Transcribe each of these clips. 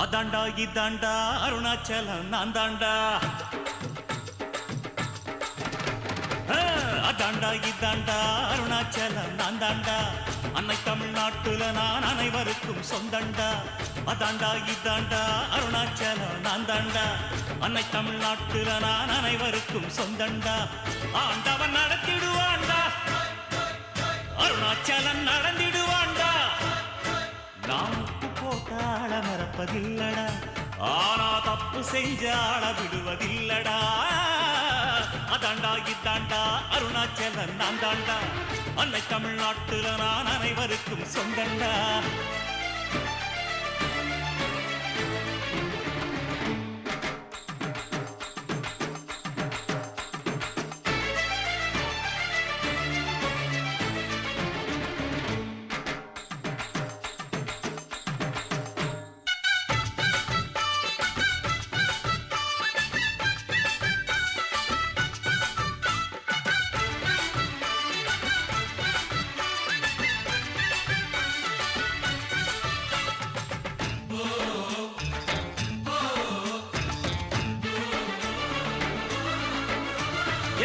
அதாண்டா இதாண்டா அருணாச்சலம் நான் தாண்டா. அதாண்டா இதாண்டா அருணாச்சலம் நான் தாண்டா. அன்னை தமிழ்நாட்டுல நான் அனைவருக்கும் சொந்தண்டா. அதாண்டா இதாண்டா அருணாச்சலம் நான் தாண்டா. அன்னை தமிழ்நாட்டுல நான் அனைவருக்கும் சொந்தண்டா. ஆண்டவன் நடத்திடுவாண்டா, அருணாச்சலம் நடந்திடுவாண்டா. நாம் போட்டாள மறப்பதில்லடா, ஆனா தப்பு செஞ்சாள விடுவதில்லடா. அதாண்டா இதாண்டா அருணாச்சலம் நான் தாண்டா. அன்னை தமிழ்நாட்டுல நான் அனைவருக்கும் சொந்தண்டா.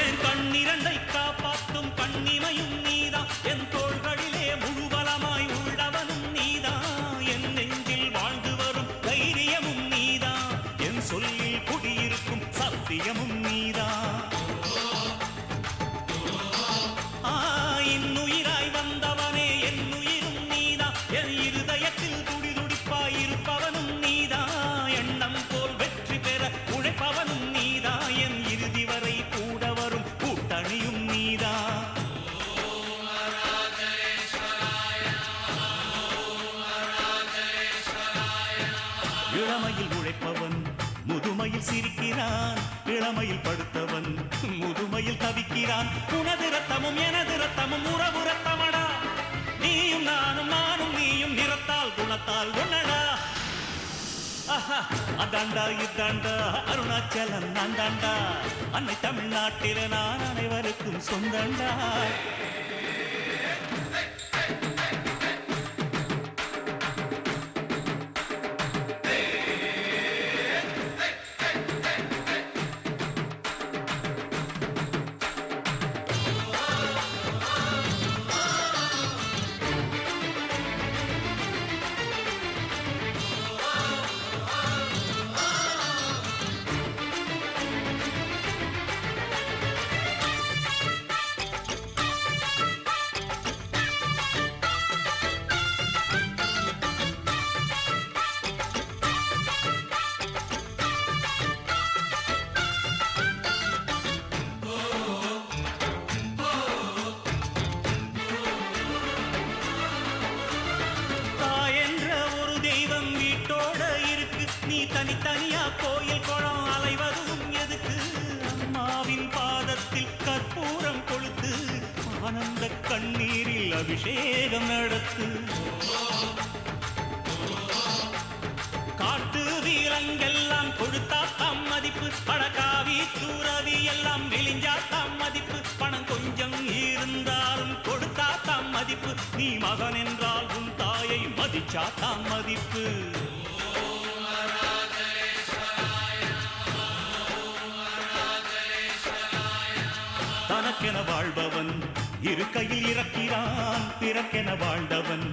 என் கண்ணிரண்டை காப்பாற்றும் கண்ணிமையும் நீதான், என் தோள்களிலே முழுவலமாய் உள்ளவனும் நீதான், என் நெஞ்சில் வாழ்ந்து வரும் தைரியமும் நீதான், என் சொல்லில் குடியிருக்கும் சத்தியமும் நீதான். இன்னுயிராய் வந்தவனே என் உயிரும் நீதான், என் இருதயத்தில் துடிதுடிப்பாய் இருப்பவனும் நீதான், எண்ணம் போல் வெற்றி பெற உழைப்பவனும் நீதான், என் இறுதி வரை கூட வரும் கூட்டணியும் நீதான். இளமையில் உழைப்பவன் முதுமையில் சிரிக்கிறான், இளமையில் படுத்தவன் முதுமையில் தவிக்கிறான். உனது ரத்தமும் எனது ரத்தமும் உறவு ரத்தமடா, நீயும் நானும் நானும் நீயும் நிறத்தால் குணத்தால் ஒன்னடா. அதாண்டா இதாண்டா அருணாச்சலம் நான் தாண்டா. அன்னை தமிழ்நாட்டில நான் அனைவருக்கும் சொந்தண்டா. நீ தனித்தனியா கோயில் குளம் அலைவதும் எதுக்கு? அம்மாவின் பாதத்தில் கற்பூரம் கொளுத்து ஆனந்த கண்ணீரில் அபிஷேகம் நடத்து. காட்டு வீரங்கெல்லாம் கொடுத்தா தாம் மதிப்பு, படகாவி தூரவி எல்லாம் விழிஞ்சா தாம் மதிப்பு. பணம் கொஞ்சம் இருந்தாலும் கொடுத்தா தாம் மதிப்பு, நீ மகன் என்றால் உன் தாயை மதிச்சா தாம் மதிப்பு. தனக்கென வாழ்பவன் இருக்கையில் இறக்கிறான், பிறக்கென வாழ்ந்தவன்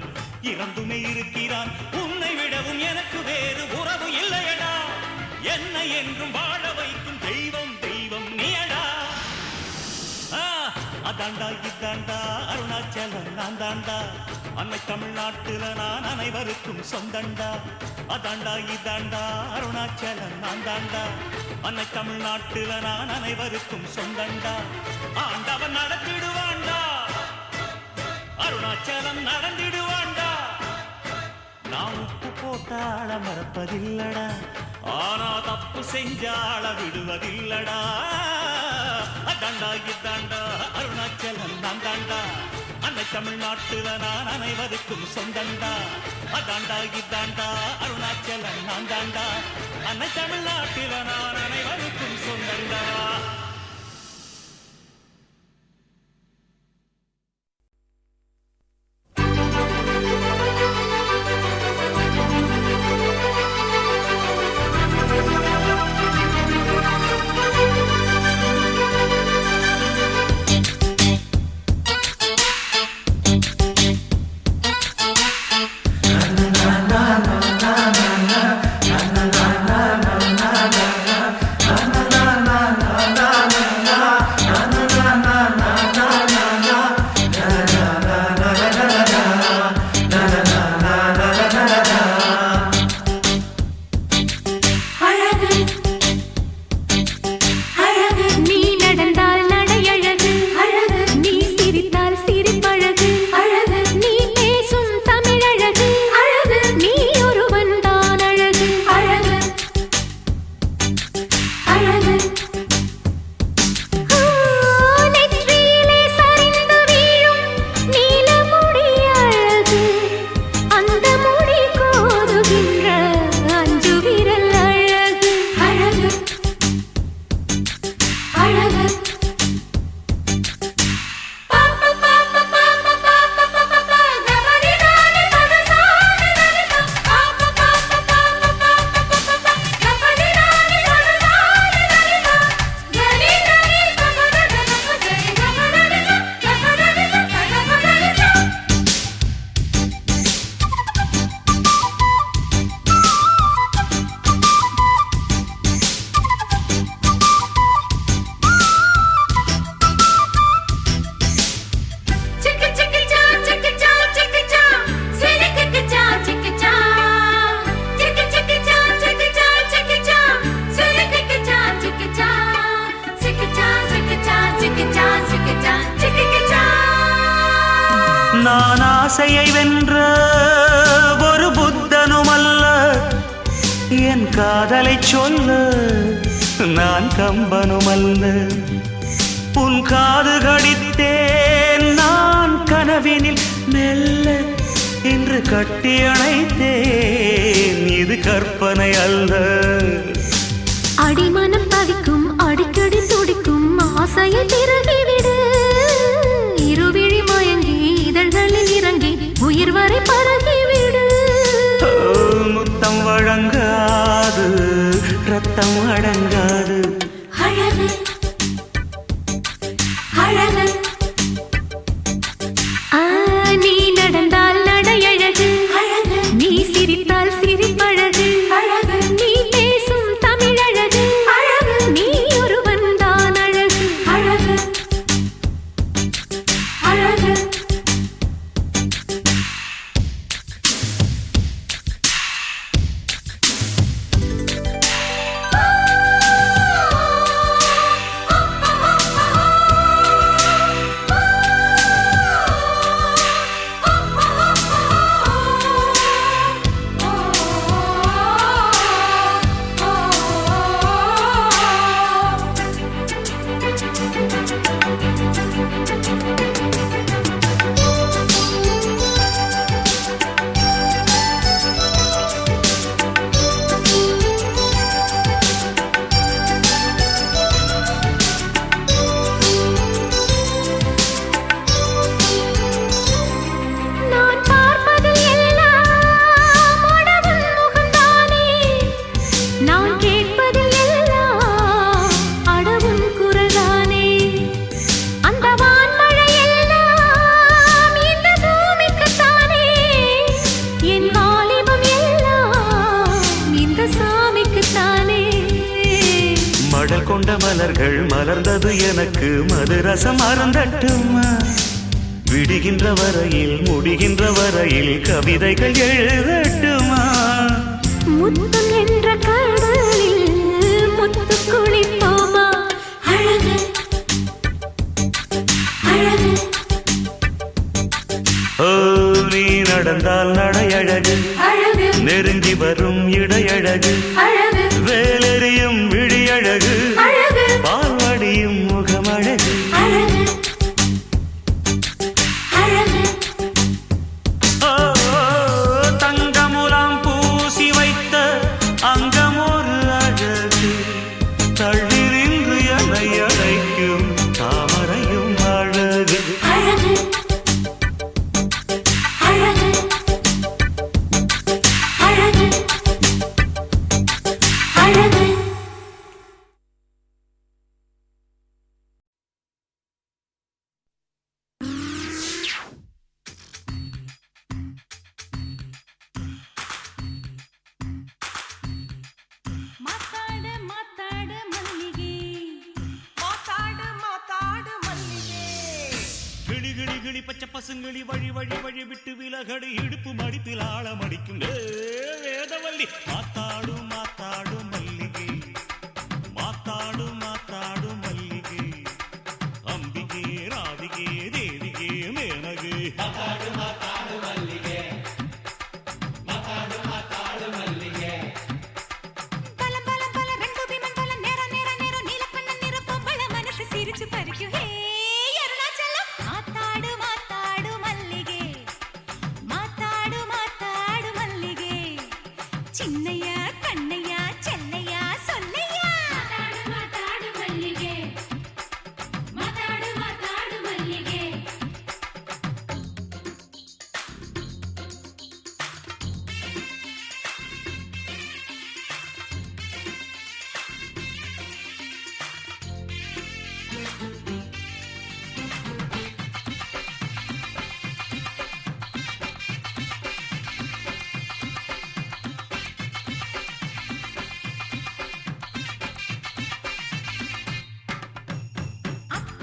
இறந்துமே இருக்கிறான். உன்னை விடவும் எனக்கு வேறு உறவு இல்லையடா, என்னை என்றும் வாழ வைக்கும் தெய்வம் தெய்வம் நீயடா. அதாண்டா இதாண்டா அருணாச்சலம் நான் தாண்டா. அன்னை தமிழ்நாட்டுல நான் அனைவருக்கும் சொந்தண்டா. அதாண்டா இதாண்டா அருணாச்சலம் நான் தாண்டா. அன்னை தமிழ்நாட்டுல நான் அனைவருக்கும் சொந்தண்டா. ஆண்டவன் நடத்திடுவாண்டா, அருணாச்சலம் நடந்திடுவாண்டா. நான் உப்பு போட்டாள மறப்பதில்லடா, ஆனா தப்பு செஞ்சாள விடுவதில்லடா. அதாண்டா இதாண்டா அருணாச்சலம் நான் தாண்டா, அன்னை தமிழ்நாட்டுல நான் அனைவருக்கும் சொந்தண்டா. அதாண்டா இதாண்டா அருணாச்சலம் நான் தாண்டா, அன்னை தமிழ்நாட்டுல நான் அனைவருக்கும் சொந்தண்டா. நான் ஆசையை வென்ற ஒரு புத்தனுமல்ல, என் காதலை சொல்ல நான் கம்பனுமல்ல. உன் காது கடித்தேன் நான் கனவினில் மெல்ல, இன்று கட்டி அணைத்தேன் இது கற்பனை அல்ல. அடிமனம் தவிக்கும் அடிக்கடி துடிக்கும் ஆசையை திறகிவிடு, இருவிழி மயங்கி இதழ்களில் இறங்கி உயிர் வரை பரகிவிடு. முத்தம் வழங்காது ரத்தம் அடங்காது, அழகு அழகு நீ நடந்தால் நடையழகு அழகு, நீ சிரித்தால் சிரிப்பழகு அழகு, நீ பேசும் தமிழழகு அழகு, நீ ஒருவன் தான் அழகு அழகு அழகு. மடல் கொண்ட மலர்கள் மலர்ந்தது எனக்கு மதுரசம் அருந்தட்டுமா, விடுகின்ற வரையில் முடிகின்ற வரையில் கவிதைகள் எழுதட்டுமா. முத்தம் என்ற கடலில் முத்து குளிப்போமா, அழகு அழகு பசுங்கிளி பச்சை பசுங்கிளி வழி வழி வழி விட்டு விலகடு இடுப்பு மடிப்பில் ஆழம் அடிக்கும் வேதவல்லி மாத்தாடு மாத்தாடு மல்லிகை மாத்தாடு மாத்தாடு மல்லிகை அம்பிகே ராதிகே தேவிகே மேனகே மாத்தாடு மாத்தாடு மல்லிகே மாத்தாடு மாத்தாடு மல்லிகே பலம் பலம் பல ரெண்டு விமன் பல நேர நேர நேர நீலக்கண்ண நிற பொம்பள மனசு சிரிச்சு பறிக்கும் ஹே அருணாச்சலம் மாத்தாடு மாத்தாடு மல்லிகே மாத்தாடு மாத்தாடு மல்லிகே சின்னையா கண்ணையா சென்னையா சொல்லையா மாத்தாடு மாத்தாடு மல்லிகே மாத்தாடு மாத்தாடு மல்லிகே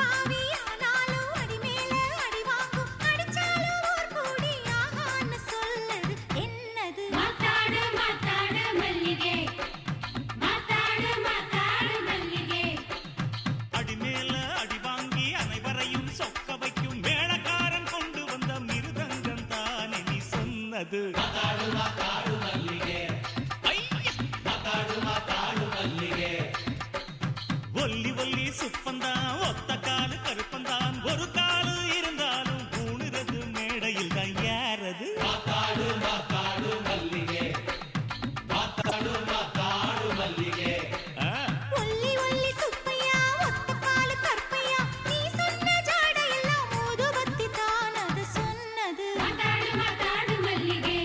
அப்பாவியானாலும் அடிமேல அடி வாங்கும் அடிச்சாலும் ஓர் கூடி ஆகான்னு சொல்லது என்னது மாத்தாடு மாத்தாடு மல்லிகே மாத்தாடு மாத்தாடு மல்லிகே அடிமேல அடி வாங்கி அனைவரையும் சொக்க வைக்கும் மேளக்காரன் கொண்டு வந்த மிருதங்கம் தானே நீ சொன்னது மாத்தாடு மாத்தாடு மல்லிகே ஐயா! மாத்தாடு மாத்தாடு மல்லிகே ஒல்லி ஒல்லி சுப்பந்தான் ஒத்த காலு கருப்பந்தான் ஒரு காலு இருந்தாலும் பூணுறது மேடையில் தான் யாரது மாத்தாடு மாத்தாடு மல்லிகே மாத்தாடு மாத்தாடு மல்லிகே ஆ, ஒல்லி ஒல்லி சுப்பையா ஒத்த காலு கற்பையா நீ சொன்ன ஜாடையெல்லாம் ஊதுபத்தி தான் அது சொன்னது மாத்தாடு மாத்தாடு மல்லிகே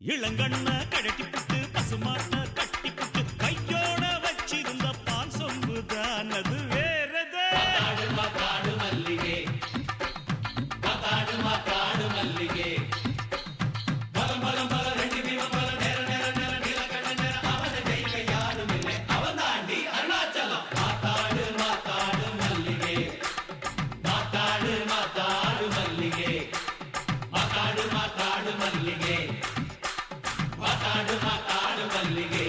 இளங்கண்ண கழட்டி புட்டு பசுமாட்ட கட்டி புட்டு கையோட வச்சிருந்த பால் சொம்பு தான் அது வேறதே. மாத்தாடு மல்லிகே மாத்தாடு மல்லிகே பலம் பலம் பல ரெண்டு பீமம் பல நேர நேர நேர நீலகண்ட நேர அவன கையில யாரும் இல்லை அவன் தாண்டி அருணாச்சலம். மாத்தாடு மல்லிகே மாத்தாடு மல்லிகே மாத்தாடு மல்லிகே மாத்தாடு மல்லிகே.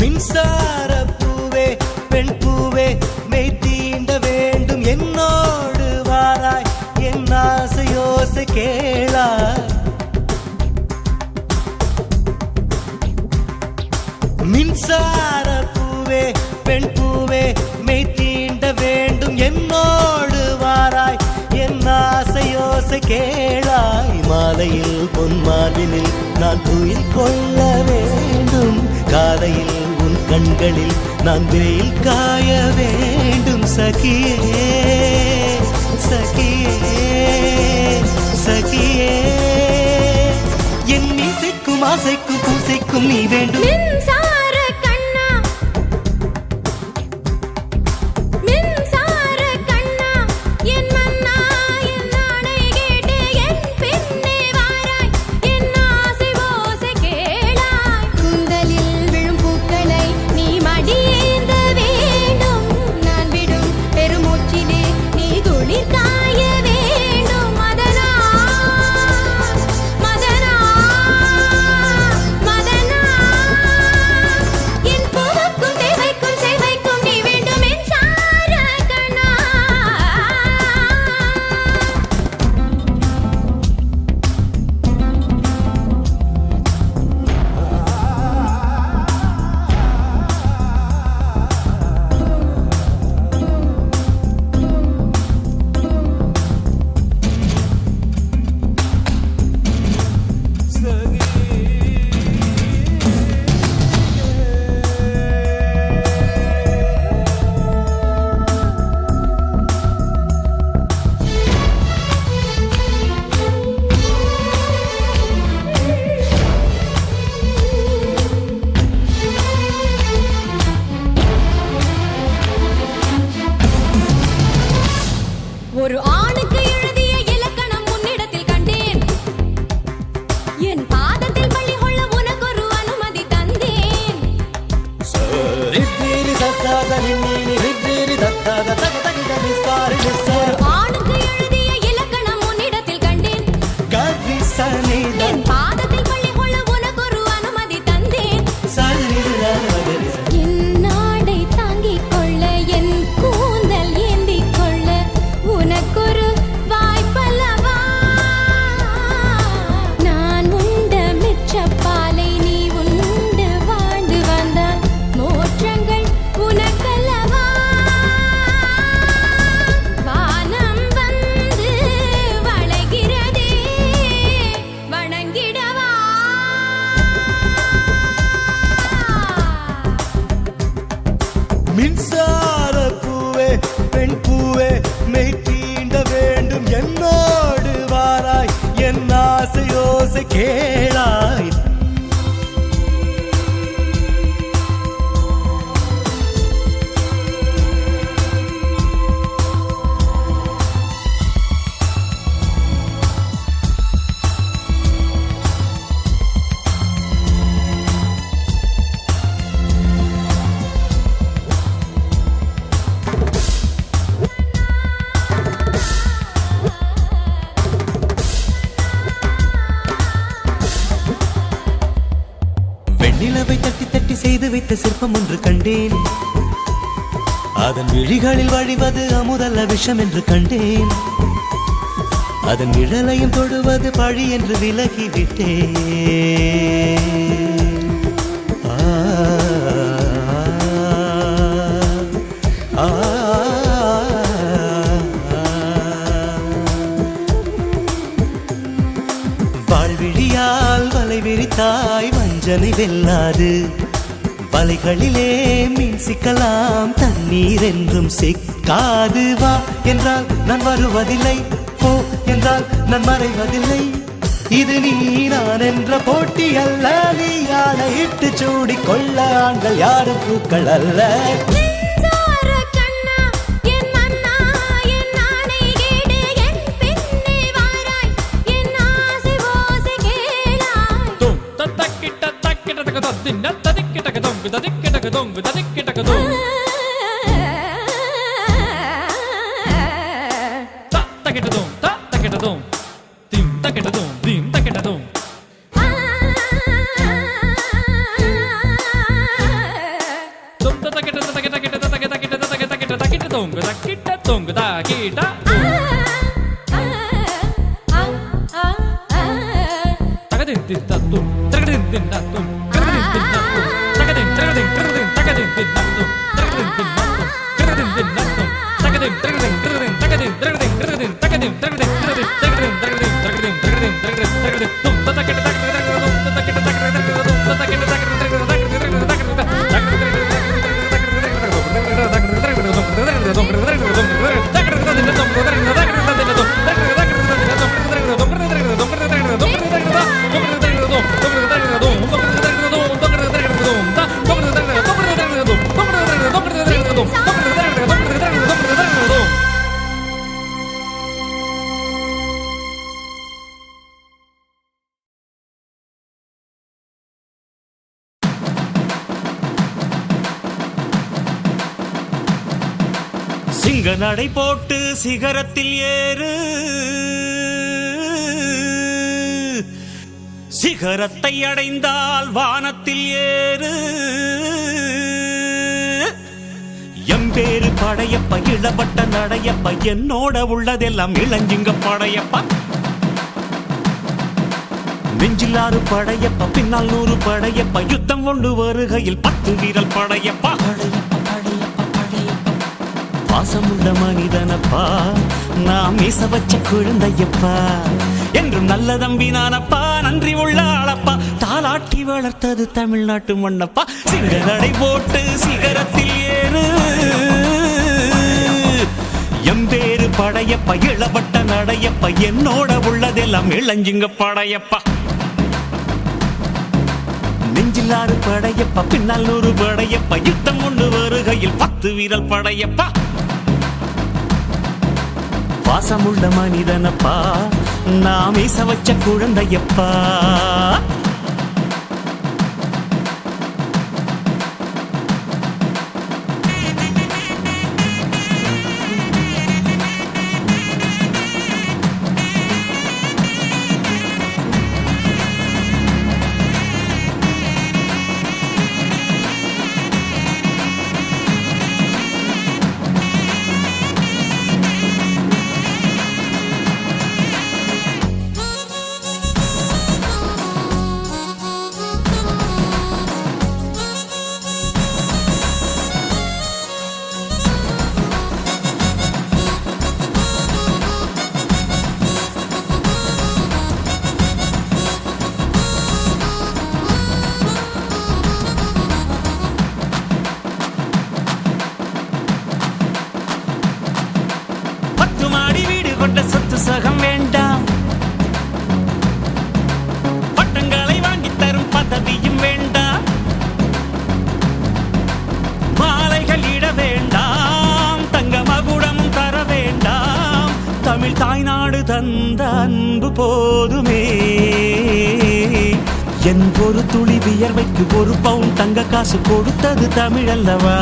மின்சார பூவே பெண் பூவே மெய் தீண்ட வேண்டும் என்னோடு வாராய் என் ஆசையோசை கேளாய். மின்சார பூவே பெண் பூவே மெய் தீண்ட வேண்டும் என்னோடு வாராய் என் ஆசையோசை கேளாய். மாலையில் பொன் மாலினில் நான் துயில் கொள்ள வேண்டும், காலையில் உன் கண்களில் நான் வெயில் காய வேண்டும். சகியே சகியே சகியே என் இசைக்கும் ஆசைக்கும் பூசைக்கும் நீ வேண்டும். மின்சார கண்ணா மின்சார கண்ணா என் மன்னா என் நாணை கேட்டு என் பின்னே வாராய் என் ஆசை ஓசை கேளாய். கூந்தலில் விழும் பூக்களை நீ மடியேந்த வேண்டும், நான் விடும் பெருமூச்சிலே நீ குளிர் காய வேண்டும். மதனா மதனா மதனா என் பூவுக்கும் தேவைக்கும் சேவைக்கும் நீ வேண்டும் மின்சார கண்ணா. ஒரு ஆணுக்கு எழுதிய இலக்கணம் உன்னிடத்தில் கண்டேன், என் பாதத்தில் பள்ளி கொள்ள உனக்கொரு அனுமதி தந்தேன். ரித்திரி சத்தாத நின்னீனி ரித்திரி தத்தாத தக தகிட நிஸ்தாரி நிஸ்தார ஆணுக்கு எழுதிய இலக்கணம் உன்னிடத்தில் கண்டேன், கவி சனித என் பாதத்தில் பள்ளி கொள்ள உனக்கொரு அனுமதி தந்தேன். சனிதான மகரி என் நாடை தாங்கிக் கொள்ள என் கூந்தல் ஏந்திக் கொள்ள உனக்கொரு வாய்ப்பல்லவா. நான் உண்ட மிச்சப்பாலை நீ உண்டு வாழ்ந்து வந்தால் மோற்றங்கள் உனக்கல்லவா. வானம் வந்து வளைகிறதே வணங்கிடவா. மின்சார பூவே பெண் பூவே மெய் தீண்ட வேண்டும் என்னோடு வாராய் என் ஆசையோசை கேளாய். வெண்ணிலவை தட்டி தட்டி செய்து வைத்த சிற்பம் ஒன்று கண்டேன், அதன் விழிகளில் வழிவது அமுதல்ல விஷம் என்று கண்டேன். அதன் நிழலையும் தொடுவது பழி என்று விலகிவிட்டேன். வாழ்விழியால் வலை விரித்தாய் வஞ்சனை வெல்லாது வலைகளிலே மீன் சிக்கலாம் தண்ணீர் என்றும் சிக்காது வா என்றால் நான் வருவதில்லை போ என்றால் நான் மறைவதில்லை இது நீ நான் என்ற போட்டி அல்ல நீ ஆணையிட்டு சூடிக் கொள்ள ஆண்கள் யாரும் பூக்கள் அல்ல நெஞ்சார கண்ணா என் மன்னா என் நாணை கேடு என் பின்னே வாராய் என் ஆசை ஓசை கேளாய் தும் தக்கிட்ட தக்கிட்ட ததின்ன ததிக்கிட்ட தொங்கு ததிக்கிட்ட தொங்கு ததிக்கிட்ட தொங்கு தக்கிட்ட தொங் தக்கிட்ட தொங் திம் தக்கிட்ட தொங் திம் தக்கிட்ட தொங் தும் தக்கிட்ட தக்கிட்ட தக்கிட்ட தக்கிட்ட தக்கிட்ட தக்கிட்ட தக்கிட்ட தொங்கு தக்கிட்ட தொங்கு தக்கிட்ட தகதின் தித்தத்தும் தகதின் தின்னத்தும் தகதின் தின்னத்தும் தகதின் தகதின் தகதின் தகதின் தின்னத்தும் தகதின் தின்னத்தும் தகதின் தின்னத்தும் தகதின் தகதின் தகதின் தகதின் தகதின் தகதின் தகதின் தகதின் தகதின் தகதின் தகதின் தகதின் தகதின் தகதின் தகதின் தும் தக்கிட்ட தக்கிட்ட தக்கிட்ட தும் தக்கிட்ட தக்கிட்ட தக்கிட்ட தும் தக்கிட்ட தக்கிட்ட தக்கிட்ட சிங்க நடை போட்டு சிகரத்தில் ஏறு சிகரத்தை அடைந்தால் வானத்தில் ஏறு எம்பேரு படையப்ப இளவட்ட நடையப்ப என்னோட உள்ளதெல்லாம் இளஞ்சிங்க படையப்பா நெஞ்சிலாறு படையப்ப பின்னால் 100 படையப்ப யுத்தம் கொண்டு வருகையில் 10 வீரல் படையப்பா பாசமுள்ள மனிதனப்பா நாம் மீச வச்ச குழந்தையப்பா என்றும் நல்ல தம்பி நானப்பா நன்றி உள்ள ஆளப்பா தாலாட்டி வளர்த்தது தமிழ்நாட்டு மண்ணப்பா சிங்க நடை போட்டு சிகரத்தில் ஏறு எம்பேரு படையப்பா இளவட்ட நடையப்பா என்னோட உள்ளதெல்லாம் இளஞ்சிங்க படையப்பா நெஞ்சிலாறு படையப்பா பின்னால் 100 படையப்பா யுத்தம் கொண்டு வருகையில் 10 வீரல் படையப்பா பாசமுள்ள மனிதனப்பா நாம் மீச வச்ச குழந்தையப்பா சகம் வேண்டாம் பட்டங்களை வாங்கி தரும் பதவியும் வேண்டாம் மாலைகள் இட வேண்டாம் தங்க மகுடமும் தர வேண்டாம் தமிழ் தாய்நாடு தந்த அன்பு போதுமே என் ஒரு துளி வியர்வைக்கு 1 பவுன் தங்க காசு கொடுத்தது தமிழ் அல்லவா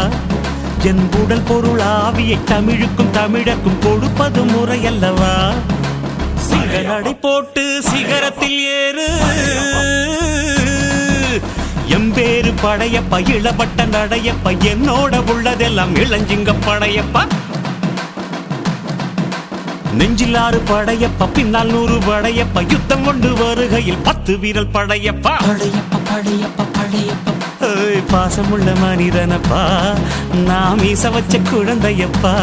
என் உடல் பொருள் ஆவியை தமிழுக்கும் தமிழக்கும் கொடுப்பது முறையல்லவா சிங்க நடை போட்டு சிகரத்தில் ஏறு எம்பேரு படையப்பா இளவட்ட நடையப்பா என்னோட உள்ளதெல்லாம் இளஞ்சிங்க படையப்பா நெஞ்சிலாறு படையப்பா பின்னால் 100 படையப்பா யுத்தம் கொண்டு வருகையில் 10 வீரல் படையப்பா படையப்பா படையப்பா படையப்பா பாசமுள்ள மனிதனப்பா நாம் மீச வச்ச குழந்தையப்பா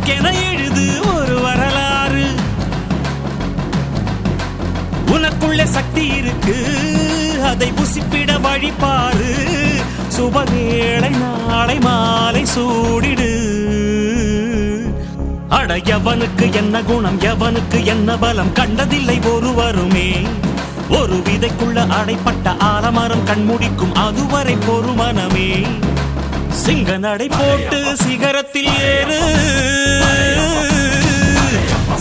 உனக்கென எழுது ஒரு வரலாறு. உனக்குள்ள சக்தி இருக்கு, அதை புசிப்பிட வழிபாரு. சுபவேளை நாளை மாலை சூடிடு. அட எவனுக்கு என்ன குணம், எவனுக்கு என்ன பலம், கண்டதில்லை ஒருவருமே. ஒரு விதைக்குள்ள அடைப்பட்ட ஆலமரம் கண்முடிக்கும் அதுவரை பொறுமனமே. சிங்க நடை போட்டு சிகரத்தில் ஏறு,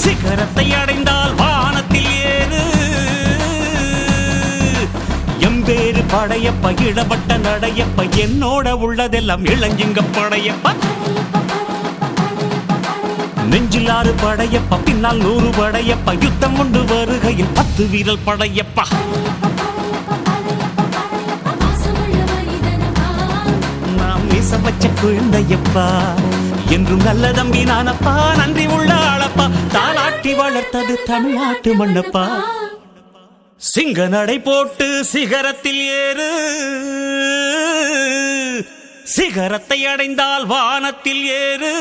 சிகரத்தை அடைந்தால் வானத்தில் ஏறு. எம்பேரு படையப்ப, இடப்பட்ட நடையப்ப, என்னோட உள்ளதெல்லாம் இளஞ்சிங்க படையப்ப. நெஞ்சில் 6 படையப்ப, பின்னால் 100 படையப்ப, யுத்தம் கொண்டு வருகையில் 10 வீரல் படையப்பா. நாம் மீச வச்ச குழந்தையப்பா, என்றும் நல்ல தம்பி நானப்பா. நன்றி உள்ள ஆளப்பா, தாலாட்டி வளர்த்தது தமிழ்நாட்டு மண்ணப்பா. சிங்க நடை போட்டு சிகரத்தில் ஏறு, சிகரத்தை அடைந்தால் வானத்தில் ஏறு.